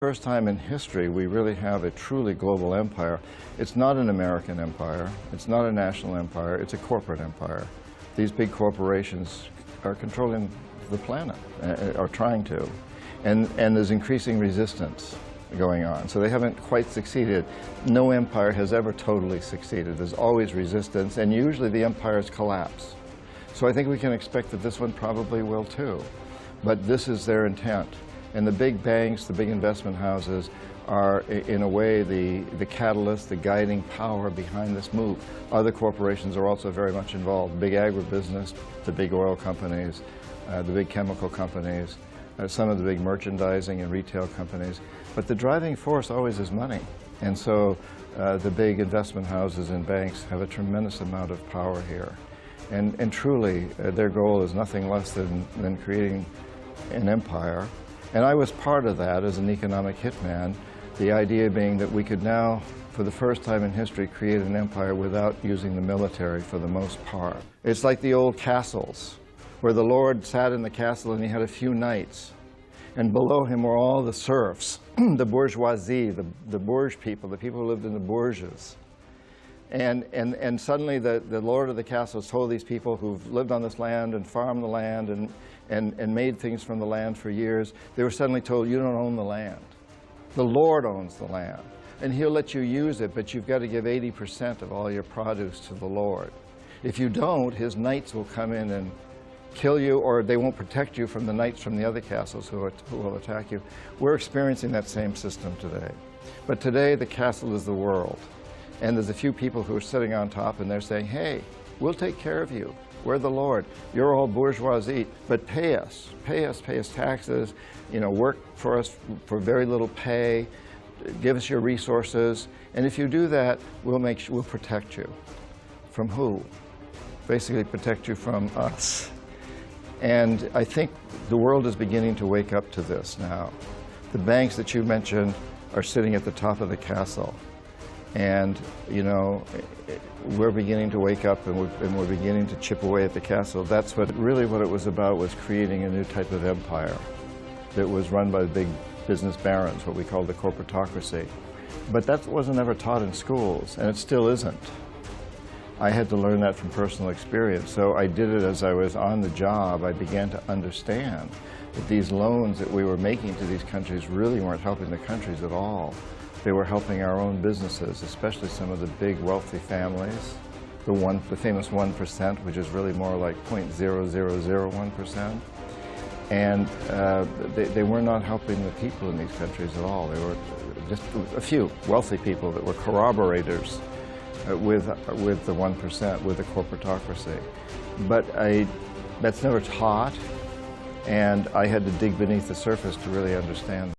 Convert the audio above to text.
First time in history we really have a truly global empire. It's not an American empire, it's not a national empire, it's a corporate empire. These big corporations are controlling the planet, are trying to, and there's increasing resistance going on. So they haven't quite succeeded. No empire has ever totally succeeded. There's always resistance, and usually the empires collapse. So I think we can expect that this one probably will too. But this is their intent. And the big banks, the big investment houses are, in a way, the catalyst, the guiding power behind this move. Other corporations are also very much involved. Big agribusiness, the big oil companies, the big chemical companies, some of the big merchandising and retail companies. But the driving force always is money. And so the big investment houses and banks have a tremendous amount of power here. And truly, their goal is nothing less than creating an empire. And I was part of that as an economic hitman, the idea being that we could now, for the first time in history, create an empire without using the military for the most part. It's like the old castles, where the lord sat in the castle and he had a few knights. And below him were all the serfs, the bourgeoisie, the bourge people, the people who lived in the bourges. And suddenly the lord of the castle told these people who've lived on this land and farmed the land and made things from the land for years, they were suddenly told, you don't own the land. The Lord owns the land, and he'll let you use it, but you've got to give 80% of all your produce to the Lord. If you don't, his knights will come in and kill you, or they won't protect you from the knights from the other castles who will attack you. We're experiencing that same system today. But today the castle is the world. And there's a few people who are sitting on top and they're saying, hey, we'll take care of you. We're the Lord. You're all bourgeoisie, but pay us taxes, work for us for very little pay, give us your resources. And if you do that, we'll protect you. From who? Basically protect you from us. And I think the world is beginning to wake up to this now. The banks that you mentioned are sitting at the top of the castle. And, we're beginning to wake up and we're beginning to chip away at the castle. That's what it was about, was creating a new type of empire that was run by the big business barons, what we call the corporatocracy. But that wasn't ever taught in schools, and it still isn't. I had to learn that from personal experience. So I did it as I was on the job. I began to understand that these loans that we were making to these countries really weren't helping the countries at all. They were helping our own businesses, especially some of the big wealthy families, the famous 1%, which is really more like 0.0001%. And they were not helping the people in these countries at all. They were just a few wealthy people that were corroborators with the 1%, with the corporatocracy. But that's never taught, and I had to dig beneath the surface to really understand.